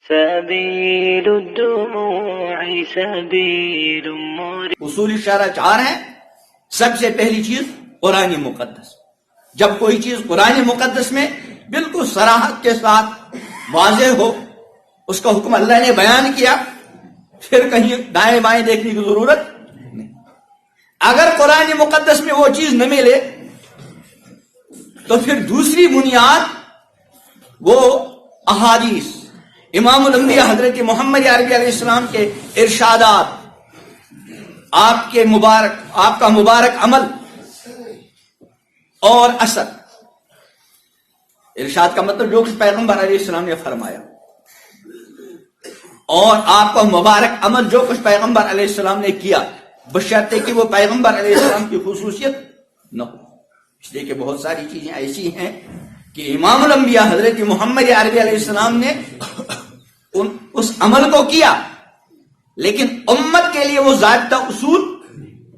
سبيل الدموع سبيل مريح. اصول شرع 4 ہیں. سب سے پہلی چیز قرآن مقدس. جب کوئی چیز قرآن مقدس میں بالکل صراحت کے ساتھ واضح ہو، اس کا حکم اللہ نے بیان کیا، پھر کہیں دائیں بائیں دیکھنے کی ضرورت نہیں. اگر قرآن مقدس میں وہ چیز نہ ملے تو پھر دوسری بنیاد وہ احادیث، امام الانبیاء حضرت محمد عربی علیہ السلام کے ارشادات، آپ کا مبارک عمل اور اثر. ارشاد کا مطلب جو کچھ پیغمبر علیہ السلام نے فرمایا، اور آپ کا مبارک عمل جو کچھ پیغمبر علیہ السلام نے کیا، بشرطے کہ وہ پیغمبر علیہ السلام کی خصوصیت نہ ہو. اس لیے کہ بہت ساری چیزیں ایسی ہیں کہ امام الانبیاء حضرت محمد عربی علیہ السلام نے اس عمل کو کیا، لیکن امت کے لیے وہ ضابطہ اصول.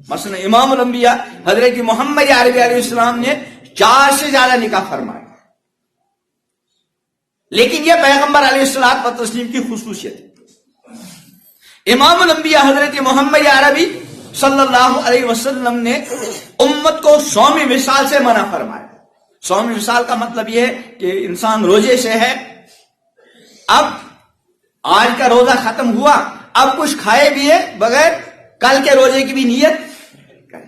مثلا امام الانبیاء حضرت محمد عربی علیہ السلام نے 4 سے زیادہ نکاح فرمائے، لیکن یہ پیغمبر علیہ الصلوۃ والتسلیم کی خصوصیت ہے. امام الانبیاء حضرت محمد عربی صلی اللہ علیہ وسلم نے امت کو 100ویں وصال سے منع فرمایا. 100ویں وصال کا مطلب یہ ہے کہ انسان روزے سے ہے، اب آج کا روزہ ختم ہوا، اب کچھ کھائے بھی ہے بغیر کل کے روزے کی بھی نیت کرے.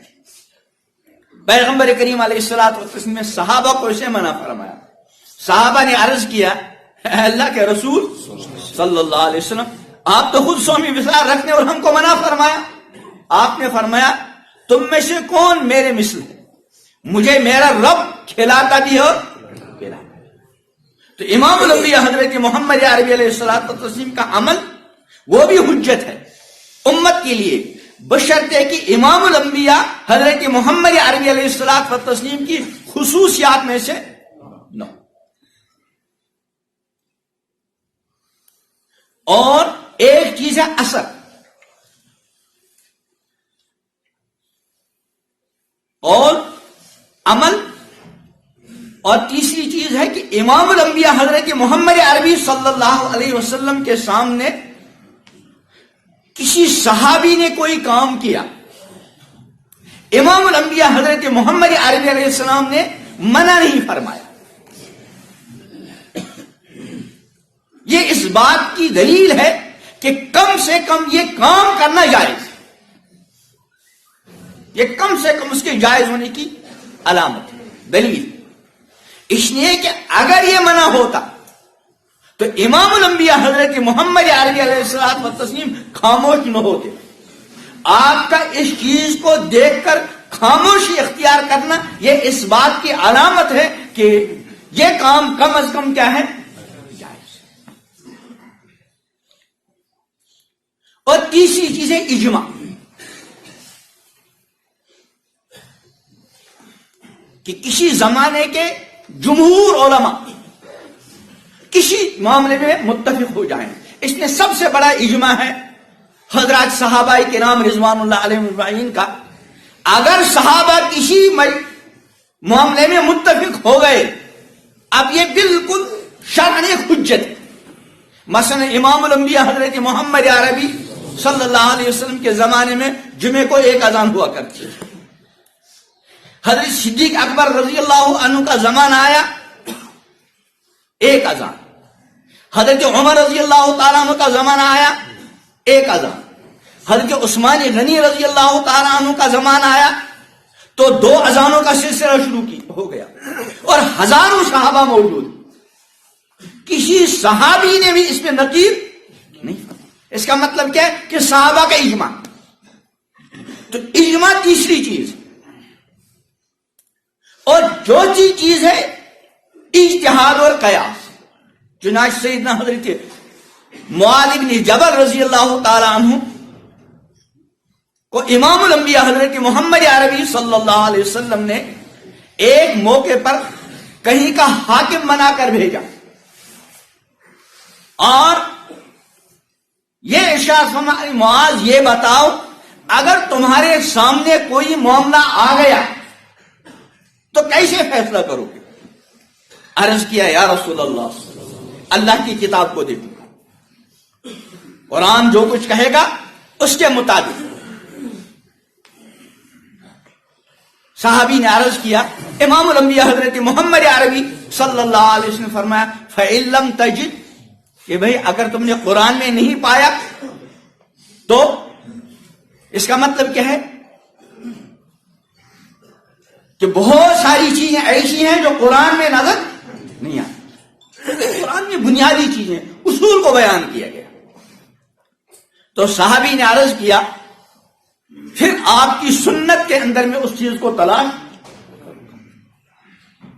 پیغمبر کریم علیہ الصلوۃ والتسلیم نے صحابہ کو اسے منع فرمایا. صحابہ نے عرض کیا، اے اللہ کے رسول صلی اللہ علیہ وسلم، آپ تو خود 100ویں وصال رکھنے اور ہم کو منع فرمایا. آپ نے فرمایا، تم میں سے کون میرے مثل ہے، مجھے میرا رب کھلاتا بھی ہو پلاتا. تو امام الانبیاء حضرت محمد عربی علیہ الصلوۃ والتسلیم کا عمل وہ بھی حجت ہے امت کے لیے، بشرطے کہ امام الانبیاء حضرت محمد عربی علیہ الصلوۃ والتسلیم کی خصوصیات میں سے نہ ہو. اور ایک چیز ہے اثر، اور عمل، اور تیسری چیز ہے کہ امام الانبیاء حضرت محمد عربی صلی اللہ علیہ وسلم کے سامنے کسی صحابی نے کوئی کام کیا، امام الانبیاء حضرت محمد عربی علیہ السلام نے منع نہیں فرمایا. یہ اس بات کی دلیل ہے کہ کم سے کم یہ کام کرنا جائز، یہ کم سے کم اس کے جائز ہونے کی علامت ہے، دلیل. اس لیے کہ اگر یہ منع ہوتا تو امام الانبیاء حضرت محمد عربی علیہ الصلوۃ والتسلیم خاموش نہ ہوتے. آپ کا اس چیز کو دیکھ کر خاموشی اختیار کرنا یہ اس بات کی علامت ہے کہ یہ کام کم از کم کیا ہے، جائز. اور تیسری چیز ہے اجماع، کہ کسی زمانے کے جمہور علماء کسی معاملے میں متفق ہو جائیں. اس میں سب سے بڑا اجماع ہے حضرات صحابہ کرام رضوان اللہ علیہم اجمعین کا. اگر صحابہ کسی معاملے میں متفق ہو گئے، اب یہ بالکل شرعاً حجت ہے. مثلا امام الانبیاء حضرت محمد عربی صلی اللہ علیہ وسلم کے زمانے میں جمعے کو 1 اذان ہوا کرتی ہے. حضرت صدیق اکبر رضی اللہ عنہ کا زمانہ آیا 1 اذان، حضرت عمر رضی اللہ تعالیٰ عنہ کا زمانہ آیا 1 اذان، حضرت عثمان غنی رضی اللہ تعالیٰ عنہ کا زمانہ آیا تو 2 اذانوں کا سلسلہ شروع ہو گیا، اور ہزاروں صحابہ موجود. کسی صحابی نے بھی اس میں نقیر نہیں. اس کا مطلب کیا ہے کہ صحابہ کا اجماع. تو اجماع تیسری چیز. اور جو چیز ہے اجتہاد اور قیاس. چنانچہ سیدنا حضرت معاذ بن جبل رضی اللہ تعالی عنہ کو امام الانبیاء حضرت محمد عربی صلی اللہ علیہ وسلم نے ایک موقع پر کہیں کا حاکم بنا کر بھیجا، اور یہ ارشاد فرمایا، معاذ یہ بتاؤ اگر تمہارے سامنے کوئی معاملہ آ گیا تو کیسے فیصلہ کرو گے؟ عرض کیا، یا رسول اللہ، اللہ کی کتاب کو دیکھو، قرآن جو کچھ کہے گا اس کے مطابق. صحابی نے عرض کیا, امام الانبیاء حضرت محمد عربی صلی اللہ علیہ وسلم نے فرمایا فَإِن لَمْ تَجِدْ, کہ بھئی اگر تم نے قرآن میں نہیں پایا تو اس کا مطلب کیا ہے کہ بہت ساری چیزیں ایسی ہیں جو قرآن میں نظر نہیں آتی. قرآن میں بنیادی چیزیں, اصول کو بیان کیا گیا. تو صحابی نے عرض کیا پھر آپ کی سنت کے اندر میں اس چیز کو تلاش.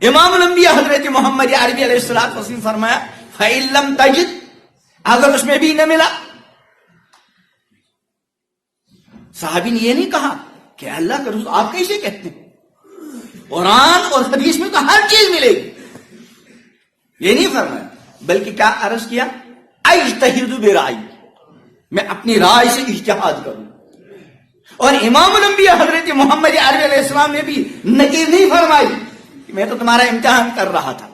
امام الانبیاء حضرت محمد عربی علیہ الصلوۃ والسلام فرمایا فَإِن لَمْ تَجِدْ, اگر اس میں بھی نہ ملا. صحابی نے یہ نہیں کہا کہ اللہ کا رسول آپ کیسے کہتے ہیں, قرآن اور حدیث میں تو ہر چیز ملے گی, یہ نہیں فرمایا, بلکہ کیا عرض کیا اجتہد برائے, میں اپنی رائے سے اجتہاد کروں. اور امام الانبیاء حضرت محمد عربی علیہ السلام نے بھی نکیر نہیں فرمائی کہ میں تو تمہارا امتحان کر رہا تھا,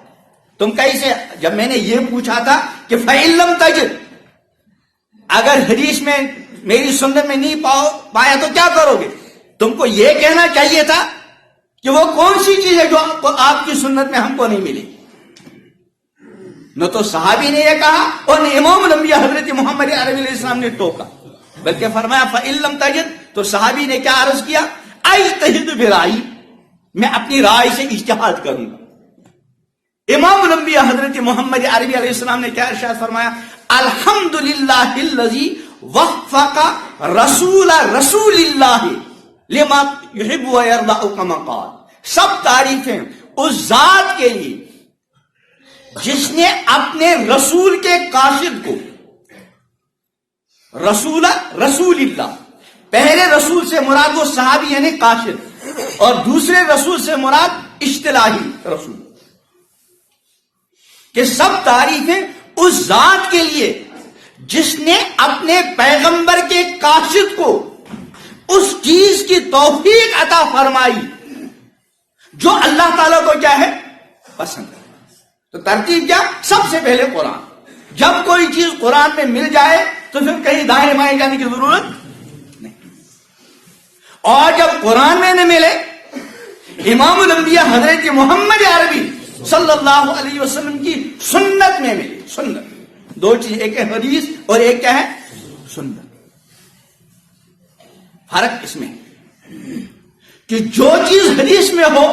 تم کیسے, جب میں نے یہ پوچھا تھا کہ فَإِن لَمْ تَجِدْ, اگر حدیث میں میری سنت میں نہیں پایا تو کیا کرو گے, تم کو یہ کہنا چاہیے تھا کہ وہ کون سی چیز ہے جو آپ کی سنت میں ہم کو نہیں ملی. نہ تو صحابی نے یہ کہا اور نہ امام الانبیاء حضرت محمد عربی علیہ السلام نے ٹوکا, بلکہ فرمایا فَإِن لَمْ تَجِدْ. تو صحابی نے کیا عرض کیا اجتہد برائے, میں اپنی رائے سے اجتہاد کروں گا. امام الانبیاء حضرت محمد عربی علیہ السلام نے کیا ارشاد فرمایا الحمدللہ الذی وفق رسول اللہ لما یحب و یرضى کما قال. سب تعریفیں اس ذات کے لیے جس نے اپنے رسول کے قاصد کو, رسول اللہ, پہلے رسول سے مراد وہ صحابی یعنی قاصد, اور دوسرے رسول سے مراد اصطلاحی رسول, کہ سب تعریفیں اس ذات کے لیے جس نے اپنے پیغمبر کے قاصد کو اس چیز کی توفیق عطا فرمائی جو اللہ تعالیٰ کو کیا ہے پسند ہے. تو ترتیب کیا, سب سے پہلے قرآن. جب کوئی چیز قرآن میں مل جائے تو پھر کہیں دائیں بائیں جانے کی ضرورت نہیں. اور جب قرآن میں نہ ملے, امام الانبیاء حضرت محمد عربی صلی اللہ علیہ وسلم کی سنت میں ملے. سنت دو چیز, ایک ہے حدیث اور ایک کیا ہے سنت. فرق اس میں ہے کہ جو چیز حدیث میں ہو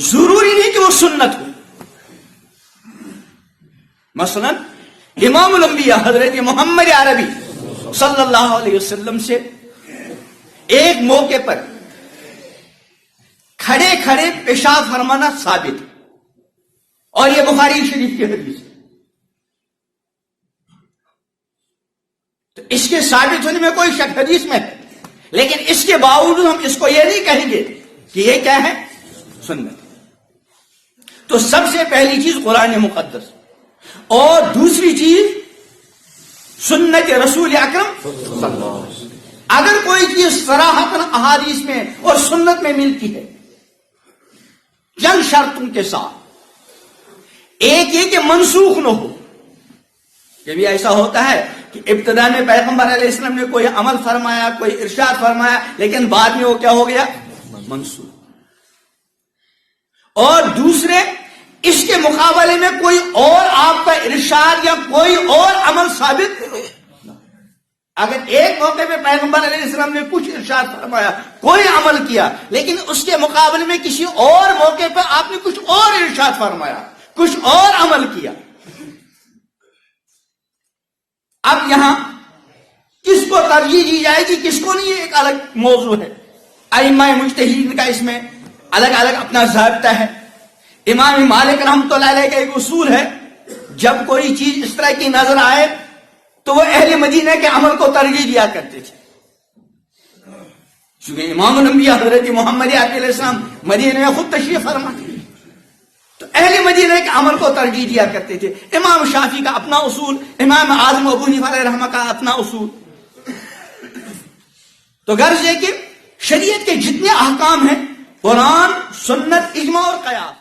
ضروری نہیں کہ وہ سنت ہو. مثلا امام الانبیاء حضرت محمد عربی صلی اللہ علیہ وسلم سے ایک موقع پر کھڑے کھڑے پیشاب فرمانا ثابت ہے, اور یہ بخاری شریف کی حدیث ہے. تو اس کے ثابت ہونے میں کوئی شک حدیث میں ہے, لیکن اس کے باوجود ہم اس کو یہ نہیں کہیں گے کہ یہ کیا ہے سنت. تو سب سے پہلی چیز قرآن مقدس, اور دوسری چیز سنت رسول اکرم صلی اللہ علیہ وسلم. اگر کوئی چیز صراحتاً احادیث میں اور سنت میں ملتی ہے چند شرطوں کے ساتھ, ایک یہ کہ منسوخ نہ ہو. کہ بھی ایسا ہوتا ہے کہ ابتدا میں پیغمبر علیہ السلام نے کوئی عمل فرمایا, کوئی ارشاد فرمایا, لیکن بعد میں وہ کیا ہو گیا منسوخ. اور دوسرے اس کے مقابلے میں کوئی اور آپ کا ارشاد یا کوئی اور عمل ثابت. اگر ایک موقع پہ پیغمبر علیہ السلام نے کچھ ارشاد فرمایا, کوئی عمل کیا, لیکن اس کے مقابلے میں کسی اور موقع پہ آپ نے کچھ اور ارشاد فرمایا, کچھ اور عمل کیا, اب یہاں کس کو ترجیح دی جائے گی کس کو نہیں, یہ ایک الگ موضوع ہے. ائمہ مجتہدین کا اس میں الگ الگ اپنا ضابطہ ہے. امام مالک رحمۃ اللہ علیہ کا ایک اصول ہے, جب کوئی چیز اس طرح کی نظر آئے تو وہ اہل مدینہ کے عمل کو ترجیح دیا کرتے تھے. چونکہ امام الانبیاء حضرت محمد علیہ السلام مدینہ میں خود تشریف فرما تھے, تو اہل مدینہ کے عمل کو ترجیح دیا کرتے تھے. امام شافعی کا اپنا اصول, امام اعظم ابو حنیفہ علیہ رحمہ کا اپنا اصول. تو غرض یہ کہ شریعت کے جتنے احکام ہیں قرآن, سنت, اجماع اور قیاس,